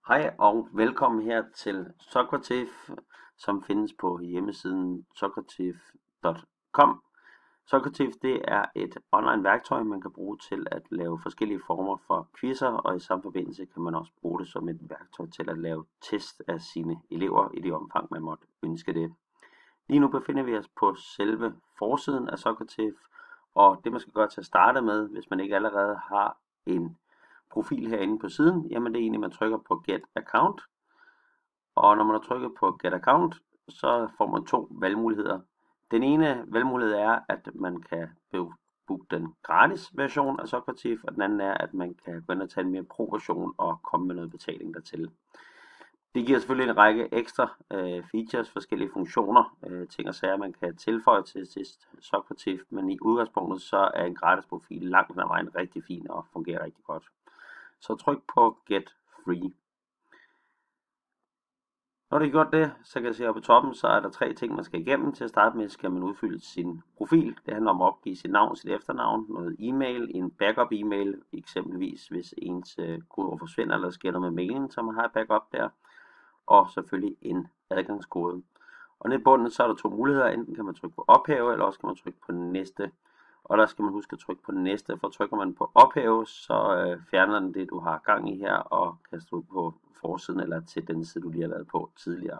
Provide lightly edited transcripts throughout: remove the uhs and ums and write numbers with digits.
Hej og velkommen her til Socrative, som findes på hjemmesiden socrative.com. Socrative det er et online værktøj, man kan bruge til at lave forskellige former for quizzer, og i samme forbindelse kan man også bruge det som et værktøj til at lave test af sine elever i det omfang, man måtte ønske det. Lige nu befinder vi os på selve forsiden af Socrative, og det man skal gøre til at starte med, hvis man ikke allerede har en profil herinde på siden, jamen det er egentlig, at man trykker på Get Account. Og når man har trykket på Get Account, så får man to valgmuligheder. Den ene valgmulighed er, at man kan booke den gratis version af Socrative, og den anden er, at man kan gå ind og tage en mere pro-version og komme med noget betaling dertil. Det giver selvfølgelig en række ekstra features, forskellige funktioner, ting og sager, man kan tilføje til Socrative, men i udgangspunktet så er en gratis profil langt hen ad vejen rigtig fin og fungerer rigtig godt. Så tryk på Get Free. Når det er gjort det, så kan jeg se oppe i toppen, så er der tre ting, man skal igennem. Til at starte med skal man udfylde sin profil. Det handler om at opgive sit navn, sit efternavn, noget e-mail, en backup e-mail, eksempelvis hvis ens kodeord forsvinder, eller sker noget med mailen, så man har et backup der. Og selvfølgelig en adgangskode. Og nede i bunden, så er der to muligheder. Enten kan man trykke på ophæve, eller også kan man trykke på næste. Og der skal man huske at trykke på næste, for trykker man på ophæve, så fjerner den det, du har gang i her, og kaster ud på forsiden eller til den side, du lige har været på tidligere.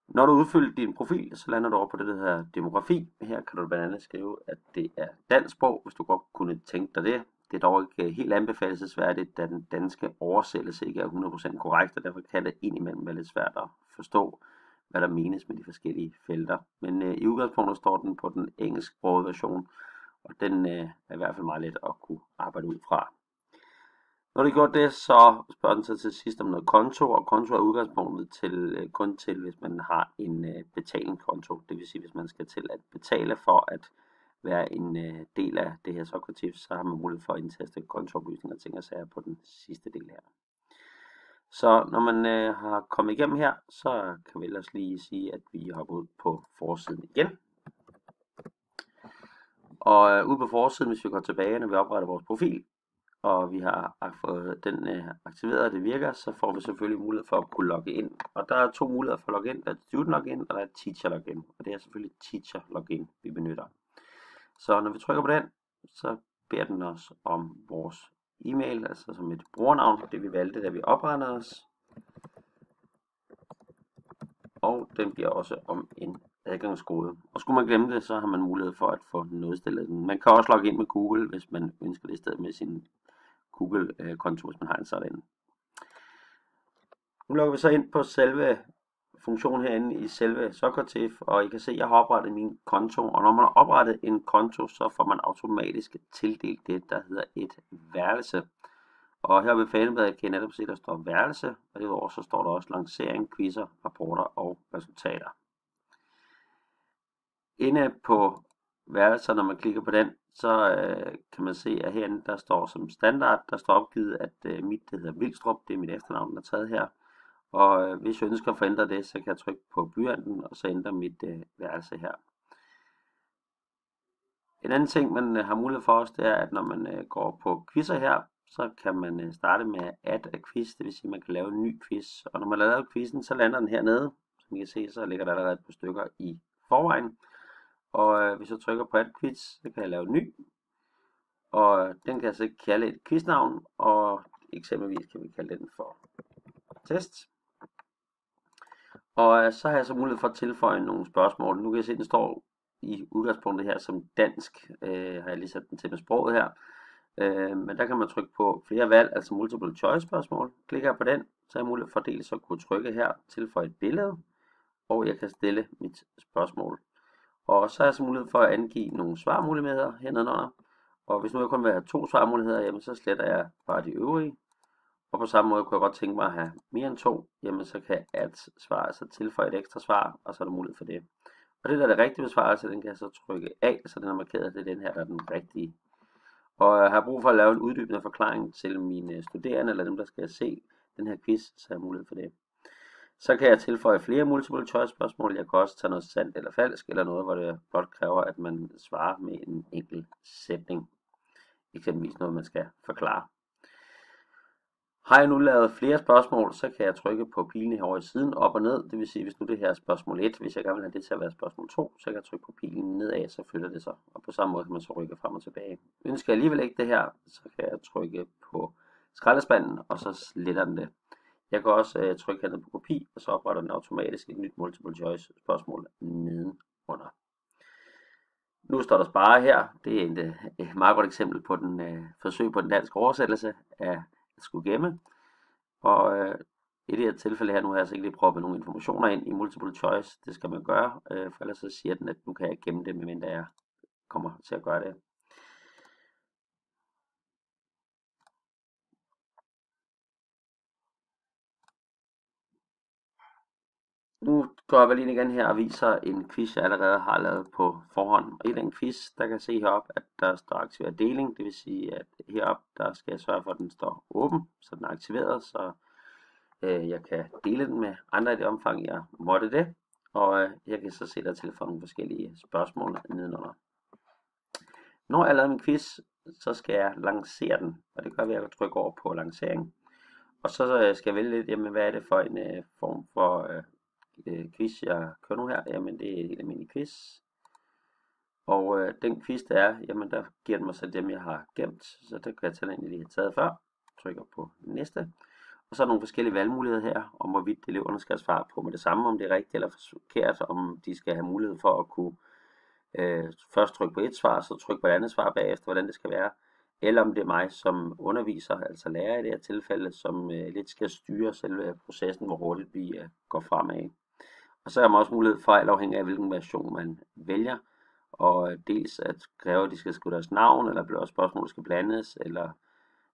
Når du udfylder din profil, så lander du over på det, der hedder demografi. Her kan du blandt andet skrive, at det er dansk sprog, hvis du godt kunne tænke dig det. Det er dog ikke helt anbefalesværdigt, da den danske oversættelse ikke er 100% korrekt, og derfor kan det indimellem være lidt svært at forstå, hvad der menes med de forskellige felter. Men i udgangspunktet står den på den engelsksprogede version, og den er i hvert fald meget let at kunne arbejde ud fra. Når det er gjort det, så spørger den så til sidst om noget konto, og konto er udgangspunktet kun til, hvis man har en betalingskonto. Det vil sige, hvis man skal til at betale for at være en del af det her Socrative, så har man mulighed for at indtaste kontooplysninger og ting og sager på den sidste del her. Så når man har kommet igennem her, så kan vi ellers lige sige, at vi hopper ud på forsiden igen. Og ude på forsiden, hvis vi går tilbage, når vi opretter vores profil, og vi har fået den aktiveret, og det virker, så får vi selvfølgelig mulighed for at kunne logge ind. Og der er to muligheder for at logge ind. Der er student login, og der er teacher login. Og det er selvfølgelig teacher login, vi benytter. Så når vi trykker på den, så beder den os om vores e-mail, altså som et brugernavn, det vi valgte, da vi oprettede os. Og den bliver også om en adgangskode. Og skulle man glemme det, så har man mulighed for at få nodstillet den. Man kan også logge ind med Google, hvis man ønsker det i stedet med sin Google-konto, hvis man har en sådan. Nu logger vi så ind på selve funktionen herinde i selve Socrative, og I kan se, at jeg har oprettet min konto, og når man har oprettet en konto, så får man automatisk tildelt det, der hedder et værelse. Og her ved fanebladet kan I netop se, at der står værelse, og derudover så står der også lancering, quizzer, rapporter og resultater. Inde på værelser, når man klikker på den, så kan man se, at herinde der står som standard, der står opgivet, at mit det hedder Vilstrup, det er mit efternavn, der er taget her. Og hvis jeg ønsker at forændre det, så kan jeg trykke på blyanten, og så ændre mit værelse her. En anden ting, man har mulighed for også, det er, at når man går på quizzer her, så kan man starte med add a quiz, det vil sige, at man kan lave en ny quiz. Og når man laver quizzen, så lander den hernede. Som I kan se, så ligger der allerede et par stykker i forvejen. Og hvis jeg trykker på add quiz, så kan jeg lave en ny. Og den kan jeg så kalde et quiznavn, og eksempelvis kan vi kalde den for test. Og så har jeg så mulighed for at tilføje nogle spørgsmål. Nu kan jeg se, at den står i udgangspunktet her som dansk. Har jeg lige sat den til med sproget her. Men der kan man trykke på flere valg, altså multiple choice spørgsmål. Klikker jeg på den, så er jeg mulighed for at så kunne trykke her, tilføje et billede, og jeg kan stille mit spørgsmål. Og så er jeg så mulighed for at angive nogle svarmuligheder hernedenunder. Og hvis nu jeg kun vil have 2 svarmuligheder, jamen så sletter jeg bare de øvrige. Og på samme måde kunne jeg godt tænke mig at have mere end 2, jamen så kan jeg add svar, altså tilføje et ekstra svar, og så er der mulighed for det. Og det der er det rigtige besvarelse, den kan jeg så trykke af, så den er markeret, det er den her, der er den rigtige. Og jeg har brug for at lave en uddybende forklaring til mine studerende, eller dem, der skal se den her quiz, så har jeg mulighed for det. Så kan jeg tilføje flere multiple choice spørgsmål. Jeg kan også tage noget sandt eller falsk, eller noget, hvor det blot kræver, at man svarer med en enkelt sætning. Eksempelvis noget, man skal forklare. Har jeg nu lavet flere spørgsmål, så kan jeg trykke på pilen herovre i siden op og ned. Det vil sige, hvis nu det her er spørgsmål 1, hvis jeg gerne vil have det til at være spørgsmål 2, så kan jeg trykke på pilen nedad, så flytter det sig. Og på samme måde kan man så rykke frem og tilbage. Ønsker jeg alligevel ikke det her, så kan jeg trykke på skraldespanden, og så sletter den det. Jeg kan også trykke hernede på kopi, og så opretter den automatisk et nyt multiple choice spørgsmål nedenunder. Nu står der spare her. Det er et meget godt eksempel på den forsøg på den danske oversættelse af at skulle gemme. Og i det her tilfælde her, nu har jeg altså ikke lige proppet nogle informationer ind i multiple choice. Det skal man gøre, for ellers så siger den, at nu kan jeg gemme det, medmindre jeg kommer til at gøre det. Nu går jeg vel ind igen her og viser en quiz, jeg allerede har lavet på forhånd. Og i den quiz, der kan jeg se heroppe, at der står aktiveret deling. Det vil sige, at heroppe, der skal jeg sørge for, at den står åben, så den er aktiveret, så jeg kan dele den med andre i det omfang, jeg måtte det. Og jeg kan så se, der er tilføjet nogle forskellige spørgsmål nedenunder. Når jeg har lavet min quiz, så skal jeg lancere den. Og det gør vi ved at trykke over på lancering. Og så skal jeg vælge lidt, jamen, hvad er det for en form for quiz, jeg kører nu her. Jamen, det er en almindelig quiz. Og den quiz, der er, jamen, der giver den mig så dem, jeg har gemt. Så der kan jeg tage ind i det, jeg har taget før. Trykker på næste. Og så er nogle forskellige valgmuligheder her, om hvorvidt eleverne skal svare på med det samme, om det er rigtigt eller forkert, om de skal have mulighed for at kunne først trykke på et svar, så trykke på et andet svar bagefter, hvordan det skal være. Eller om det er mig som underviser, altså lærer i det her tilfælde, som lidt skal styre selve processen, hvor hurtigt vi går fremad. Og så er man også mulighed for, alt afhængig af hvilken version man vælger, og dels at kræve, at de skal skrive deres navn, eller spørgsmålet skal blandes, eller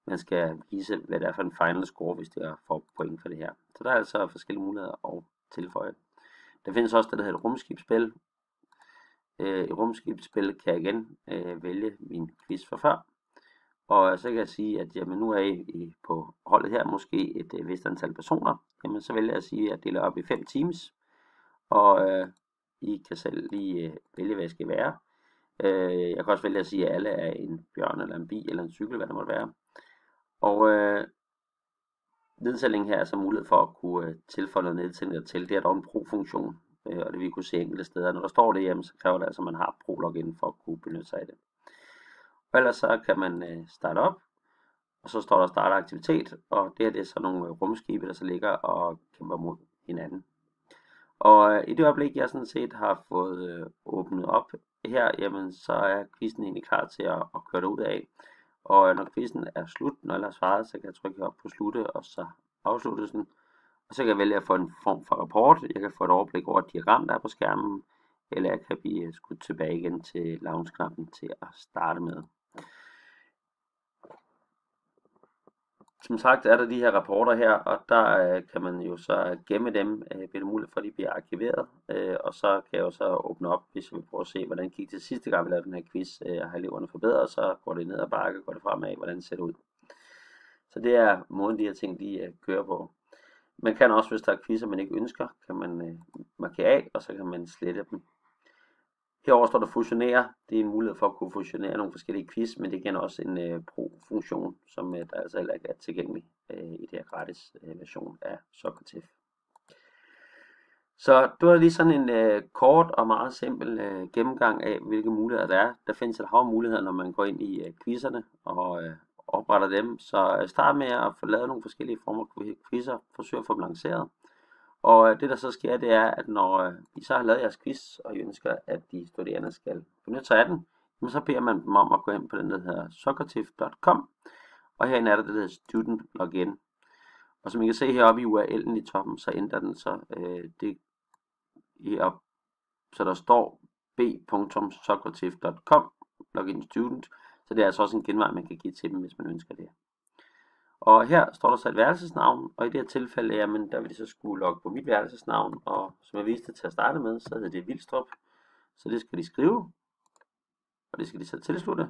man skal vise, hvad det er for en final score, hvis det er for point for det her. Så der er altså forskellige muligheder at tilføje. Der findes også det, der hedder et rumskibsspil. I rumskibsspil kan jeg igen vælge min quiz fra før. Og så kan jeg sige, at jamen, nu er I på holdet her måske et vist antal personer. Jamen, så vælger jeg at sige, at jeg deler op i 5 teams. Og I kan selv lige vælge, hvad I skal være. Jeg kan også vælge at sige, at alle er en bjørn eller en bi eller en cykel, hvad det måtte være. Og nedsætningen her er så mulighed for at kunne tilføje noget nedsætning til. Det er dog en pro-funktion, og det vil I kunne se enkelte steder. Når der står det hjemme, så kræver det altså, at man har pro-login for at kunne benytte sig af det. Og ellers så kan man starte op, og så står der starte aktivitet, og det her det er så nogle rumskibe, der så ligger og kæmper mod hinanden. Og i det øjeblik, jeg sådan set har fået åbnet op her, jamen så er quizzen egentlig klar til at køre derud af. Og når quizzen er slut, når jeg har svaret, så kan jeg trykke op på slutte, og så afsluttes den. Og så kan jeg vælge at få en form for rapport. Jeg kan få et overblik over et diagram, der er på skærmen, eller jeg kan blive skudt tilbage igen til launch-knappen til at starte med. Som sagt er der de her rapporter her, og der kan man jo så gemme dem, bliver det muligt for, at de bliver arkiveret. Og så kan jeg jo så åbne op, hvis jeg vil prøve at se, hvordan gik det sidste gang, vi lavede den her quiz. Har eleverne forbedret, så går det ned ad bakke, går det fremad, hvordan det ser det ud. Så det er måden, de her ting de kører på. Man kan også, hvis der er quizzer, man ikke ønsker, kan man markere af, og så kan man slette dem. Herover står der fusionere. Det er en mulighed for at kunne fusionere nogle forskellige quiz, men det igen også en pro-funktion, som der altså heller ikke er tilgængelig i det her gratis version af Socrative. Så det var lige sådan en kort og meget simpel gennemgang af, hvilke muligheder der er. Der findes et hav muligheder, når man går ind i quizzerne og opretter dem. Så start med at få lavet nogle forskellige former for quizzer, forsøg at få dem lanceret. Og det der så sker, det er, at når I så har lavet jeres quiz, og I ønsker, at de studerende skal benytte sig af den, så beder man dem om at gå ind på den, der hedder socrative.com, og herinde er der det, der hedder Student Login. Og som I kan se heroppe i URL'en i toppen, så ændrer den så det heroppe, så der står b.socrative.com login student, så det er altså også en genvej, man kan give til dem, hvis man ønsker det. Og her står der så et værelsesnavn, og i det her tilfælde, jamen, der vil de så skulle logge på mit værelsesnavn, og som jeg viste til at starte med, så hedder det Vilstrup. Så det skal de skrive, og det skal de så tilslutte,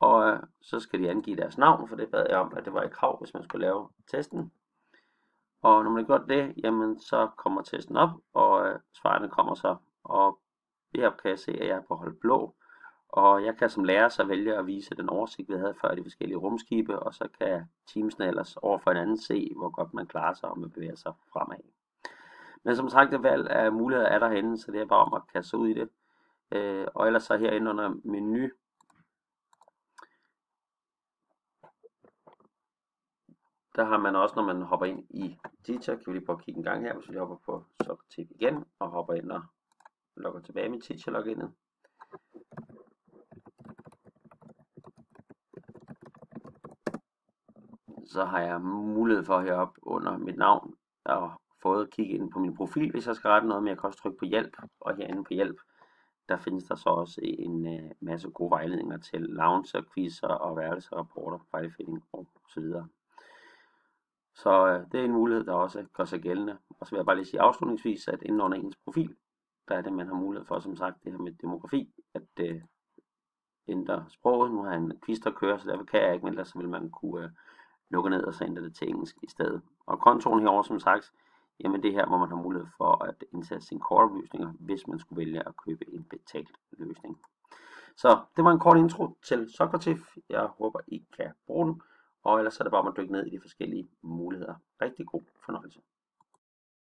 og så skal de angive deres navn, for det bad jeg om, at det var et krav, hvis man skulle lave testen. Og når man har gjort det, jamen, så kommer testen op, og svarene kommer så, og her kan jeg se, at jeg er på hold blå, Og jeg kan som lærer så vælge at vise den oversigt, vi havde før i de forskellige rumskibe, og så kan teamsene ellers over for hinanden se, hvor godt man klarer sig, og man bevæger sig fremad. Men som sagt, det valg af muligheder er derhenne, så det er bare om at kaste sig ud i det. Og ellers så herinde under menu, der har man også, når man hopper ind i Teacher, kan vi lige prøve at kigge en gang her, hvis vi hopper på Socrative igen, og hopper ind og logger tilbage med Teacher loginet. Så har jeg mulighed for heroppe under mit navn at få at kigge ind på min profil, hvis jeg skal rette noget, men jeg kan også trykke på hjælp, og herinde på hjælp, der findes der så også en masse gode vejledninger til lounge og quizzer og værelsesrapporter, fejlfinding og så videre. Så det er en mulighed, der også gør sig gældende. Og så vil jeg bare lige sige afslutningsvis, at inden under ens profil, der er det, man har mulighed for, som sagt, det her med demografi, at ændre sproget. Nu har jeg en quiz, der kører, så derfor kan jeg ikke, men ellers så vil man kunne lukke ned og så ændre det til engelsk i stedet. Og kontoen herovre, som sagt, jamen det her, hvor man har mulighed for at indsætte sine kortoplysninger, hvis man skulle vælge at købe en betalt løsning. Så det var en kort intro til Socrative. Jeg håber, I kan bruge den. Og ellers er det bare at dykke ned i de forskellige muligheder. Rigtig god fornøjelse.